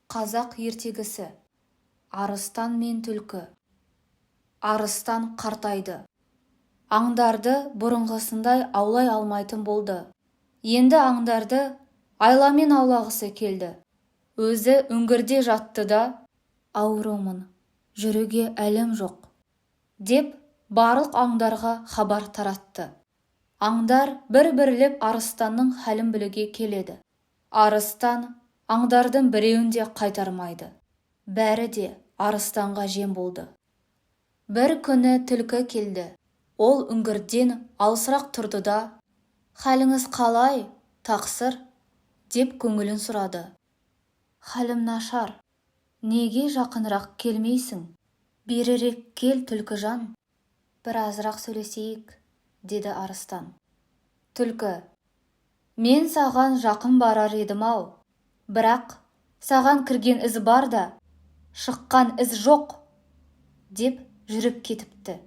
Қазақ ертегісі. Арыстан мен түлкі. Арыстан қартайды. Аңдарды бұрынғысындай аулай алмайтын болды. Енді аңдарды айламен аулағысы келді. Өзі үңгірде жатты да, аурумын, жүруге әлім жоқ, деп барлық аңдарға хабар таратты. Аңдар бір-бірлеп арыстанның хәлін білуге келеді. Арыстан аңдардың біреуін де қайтармайды. Бәрі де арыстанға жем болды. Бір күні түлкі келді. Ол үңгірден алысырақ тұрды да, «Хәліңіз қалай, тақсыр?» деп көңілін сұрады. «Хәлім нашар. Неге жақынырақ келмейсің? Берірек кел, түлкіжан. Біразырақ сөйлесейік», деді арыстан. Түлкі: «Мен саған жақын барар едім-ау, бірақ саған кірген із бар да, шыққан із жоқ», деп жүріп кетіпті.